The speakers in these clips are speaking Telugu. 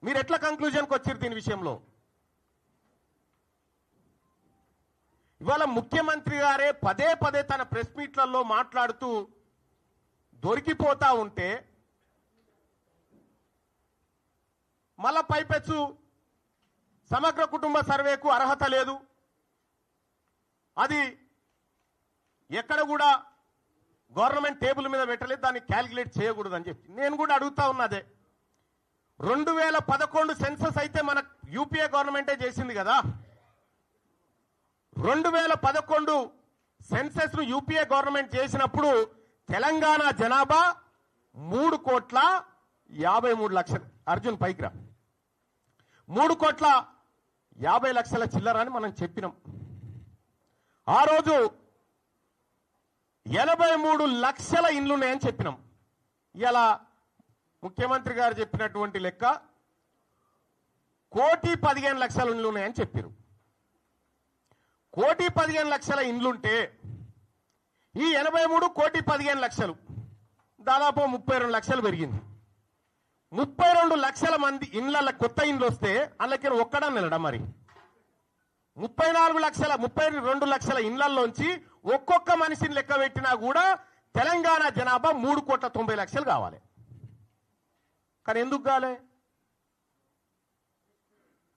మీరు ఎట్లా కంక్లూజన్కి వచ్చారు దీని విషయంలో? ఇవాళ ముఖ్యమంత్రి గారే పదే పదే తన ప్రెస్ మీట్లలో మాట్లాడుతూ దొరికిపోతా ఉంటే మళ్ళా పైపెచ్చు సమగ్ర కుటుంబ సర్వేకు అర్హత లేదు, అది ఎక్కడ కూడా గవర్నమెంట్ టేబుల్ మీద పెట్టలేదు, దాన్ని క్యాలిక్యులేట్ చేయకూడదు అని చెప్పి నేను కూడా అడుగుతా ఉన్నదే. 2011 సెన్సస్ అయితే మన యూపీఏ గవర్నమెంటే చేసింది కదా. 2011 సెన్సస్ ను యూపీఏ గవర్నమెంట్ చేసినప్పుడు తెలంగాణ జనాభా 3,53,00,000. అర్జున్ పైకి రా. 3,50,00,000 చిల్లర అని మనం చెప్పినాం. ఆ రోజు 83 లక్షల ఇండ్లు ఉన్నాయని చెప్పినాం. ఇలా ముఖ్యమంత్రి గారు చెప్పినటువంటి లెక్క 1,15,00,000 ఇండ్లు ఉన్నాయని చెప్పారు. 1,15,00,000 ఇండ్లుంటే ఈ 83 1,15,00,000 దాదాపు 32 లక్షలు పెరిగింది. 32 లక్షల మంది ఇండ్ల కొత్త ఇండ్లు వస్తే అందులోకి ఒక్కడా నిలడా? మరి 32 లక్షల ఇండ్లలోంచి ఒక్కొక్క మనిషిని లెక్క పెట్టినా కూడా తెలంగాణ జనాభా 3,90,00,000 కావాలి. కానీ ఎందుకు కాలే?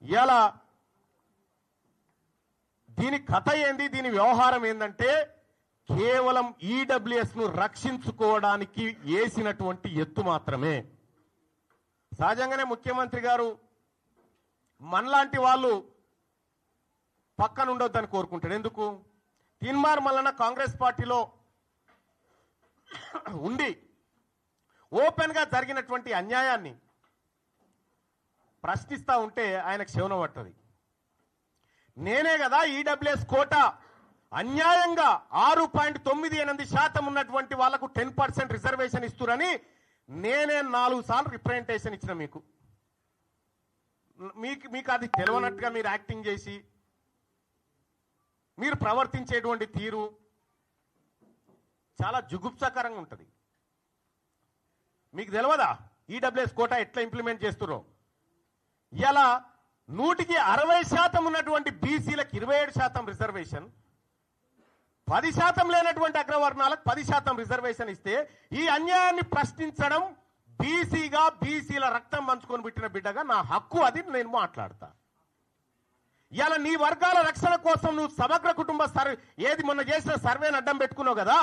ఇలా దీని కథ ఏంది, దీని వ్యవహారం ఏందంటే కేవలం ఈడబ్ల్యూఎస్ ను రక్షించుకోవడానికి వేసినటువంటి ఎత్తు మాత్రమే. సహజంగానే ముఖ్యమంత్రి గారు మనలాంటి వాళ్ళు పక్కన ఉండొద్దని కోరుకుంటాడు. ఎందుకు? తీన్మార్ మల్లన్న కాంగ్రెస్ పార్టీలో ఉండి ఓపెన్ గా జరిగినటువంటి అన్యాయాన్ని ప్రశ్నిస్తా ఉంటే ఆయనకు శవనం పట్టది. నేనే కదా ఈడబ్ల్యూఎస్ కోటా అన్యాయంగా 6.98% ఉన్నటువంటి వాళ్లకు 10% రిజర్వేషన్ ఇస్తురని నేనే 4 సార్లు రిప్రజెంటేషన్ ఇచ్చిన. మీకు అది తెలియనట్టుగా మీరు యాక్టింగ్ చేసి మీరు ప్రవర్తించేటువంటి తీరు చాలా జుగుప్సాకరంగా ఉంటుంది. మీకు తెలియదా ఈడబ్ల్యూఎస్ కోటా ఎట్లా ఇంప్లిమెంట్ చేస్తున్నారో? ఇలా 160% ఉన్నటువంటి బీసీలకు 27% రిజర్వేషన్, 10% లేనటువంటి అగ్రవర్ణాలకు 10% రిజర్వేషన్ ఇస్తే ఈ అన్యాయాన్ని ప్రశ్నించడం బీసీగా, బీసీల రక్తం పంచుకొని పెట్టిన బిడ్డగా నా హక్కు, అది నేను మాట్లాడతా. ఇలా నీ వర్గాల రక్షణ కోసం నువ్వు సమగ్ర కుటుంబ సర్వే ఏది మొన్న చేసిన సర్వేని అడ్డం పెట్టుకున్నావు కదా,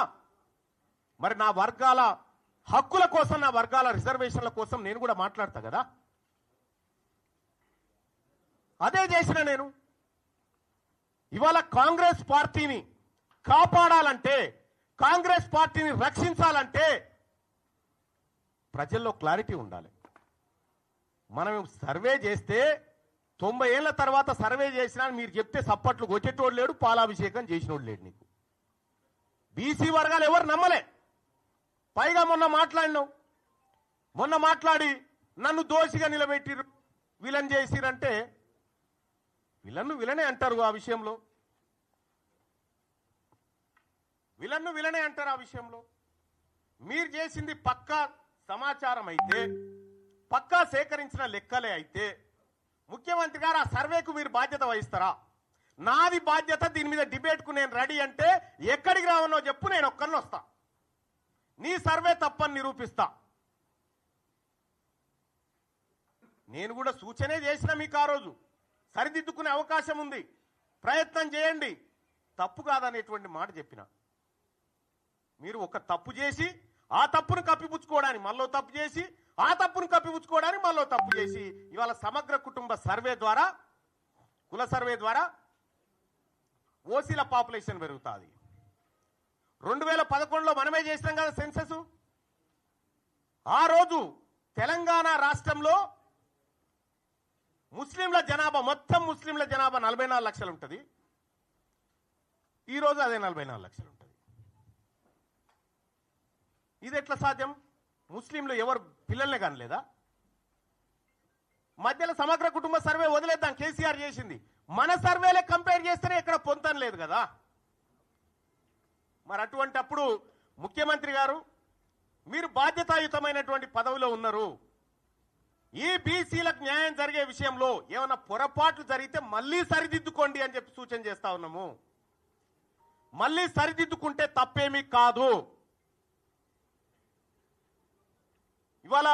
మరి నా వర్గాల హక్కుల కోసం, నా వర్గాల రిజర్వేషన్ల కోసం నేను కూడా మాట్లాడతా కదా. అదే చేసిన నేను. ఇవాళ కాంగ్రెస్ పార్టీని కాపాడాలంటే, కాంగ్రెస్ పార్టీని రక్షించాలంటే ప్రజల్లో క్లారిటీ ఉండాలి. మనం సర్వే చేస్తే 90 ఏళ్ల తర్వాత సర్వే చేసినా మీరు చెప్తే సప్పట్లు కొట్టేటోడు లేడు, పాలాభిషేకం చేసినోడు లేడు. నీకు బీసీ వర్గాలు ఎవరు నమ్మలే. పైగా మొన్న మాట్లాడి నన్ను దోషిగా నిలబెట్టిరు, విలన్ చేసిరంటే విలనే అంటారు. ఆ విషయంలో విలనే అంటారు. ఆ విషయంలో మీరు చేసింది పక్కా సమాచారం అయితే, పక్కా సేకరించిన లెక్కలే అయితే ముఖ్యమంత్రి గారు ఆ సర్వేకు మీరు బాధ్యత వహిస్తారా? నాది బాధ్యత, దీని మీద డిబేట్కు నేను రెడీ అంటే ఎక్కడికి రావనో చెప్పు, నేను ఒక్కరిని వస్తా. నీ సర్వే తప్పని నిరూపిస్తా. నేను కూడా సూచనే చేసిన మీకు, ఆ రోజు సరిదిద్దుకునే అవకాశం ఉంది, ప్రయత్నం చేయండి, తప్పు కాదనేటువంటి మాట చెప్పిన. మీరు ఒక తప్పు చేసి ఆ తప్పును కప్పిపుచ్చుకోవడానికి మళ్ళీ తప్పు చేసి, ఆ తప్పును కప్పిపుచ్చుకోవడానికి మళ్ళీ తప్పు చేసి ఇవాళ సమగ్ర కుటుంబ సర్వే ద్వారా, కుల సర్వే ద్వారా ఓసీల పాపులేషన్ పెరుగుతుంది. 2011లో మనమే చేసినాం కదా సెన్సస్. ఆ రోజు తెలంగాణ రాష్ట్రంలో ముస్లింల జనాభా, మొత్తం ముస్లింల జనాభా 44 లక్షలు ఉంటుంది. ఈరోజు అదే 44 లక్షలు ఉంటుంది. ఇది ఎట్లా సాధ్యం? ముస్లింలు ఎవరు పిల్లల్నే కానలేదా? మధ్యలో సమగ్ర కుటుంబ సర్వే వదిలేద్దాం, కేసీఆర్ చేసింది. మన సర్వేలే కంపేర్ చేస్తేనే ఇక్కడ పొంతం లేదు కదా. మరి అటువంటప్పుడు ముఖ్యమంత్రి గారు, మీరు బాధ్యతాయుతమైనటువంటి పదవిలో ఉన్నారు, ఈ బీసీలకు న్యాయం జరిగే విషయంలో ఏమైనా పొరపాట్లు జరిగితే మళ్ళీ సరిదిద్దుకోండి అని చెప్పి సూచన చేస్తా ఉన్నాము. మళ్ళీ సరిదిద్దుకుంటే తప్పేమీ కాదు. ఇవాళ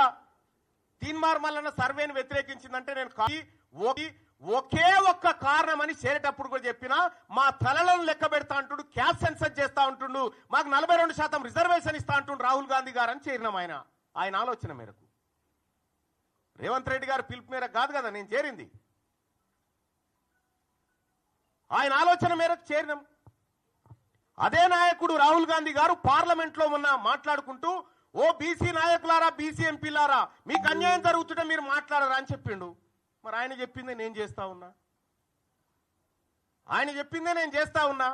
తీన్మార్ మల్లన్న సర్వేను వ్యతిరేకించిందంటే నేను ఒకే ఒక్క కారణం అని చేరేటప్పుడు కూడా చెప్పినా మా తలలను లెక్క పెడతా అంటుండు, క్యాస్ట్ సెన్సస్ చేస్తా ఉంటుండు, మాకు 42% రిజర్వేషన్ ఇస్తా అంటుండు రాహుల్ గాంధీ గారు అని చేరినాం. ఆయన ఆలోచన మేరకు, రేవంత్ రెడ్డి గారు పిలుపు మేరకు కాదు కదా నేను చేరింది, ఆయన ఆలోచన మేరకు చేరినాం. అదే నాయకుడు రాహుల్ గాంధీ గారు పార్లమెంట్ లో మొన్న మాట్లాడుకుంటూ ఓ బీసీ నాయకులారా, బీసీ ఎంపీలారా, మీకు అన్యాయం జరుగుతుంటే మీరు మాట్లాడరా అని చెప్పిండు. మరి ఆయన చెప్పిందే నేను చేస్తా ఉన్నా, ఆయన చెప్పిందే నేను చేస్తా ఉన్నా.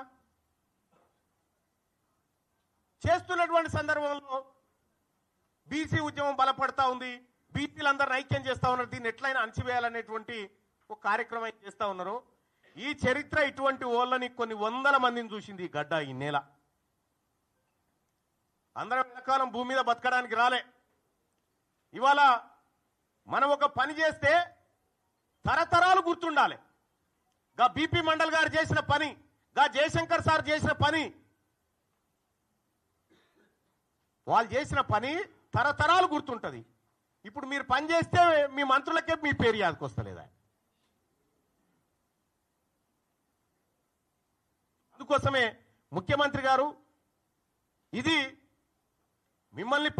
చేస్తున్నటువంటి సందర్భంలో బీసీ ఉద్యమం బలపడతా ఉంది, బీసీలందరిని ఐక్యం చేస్తా ఉన్నారు, దీన్ని ఎట్లయినా అణచివేయాలనేటువంటి ఒక కార్యక్రమం చేస్తా ఉన్నారు. ఈ చరిత్ర ఇటువంటి ఓళ్ళని కొన్ని వందల మందిని చూసింది ఈ గడ్డ, ఈ నేల. అందరం ఎంతకాలం భూమి మీద బతకడానికి రాలే. ఇవాళ మనం ఒక పని చేస్తే తరతరాలు గుర్తుండాలి. గా బీపీ మండల్ గారు చేసిన పని, గా జయశంకర్ సార్ చేసిన పని, వాళ్ళు చేసిన పని తరతరాలు గుర్తుంటది. ఇప్పుడు మీరు పని చేస్తే మీ మంత్రులకే మీ పేరు యాదకొస్తలేదా? అందుకోసమే ముఖ్యమంత్రి గారు ఇది మిమ్మల్ని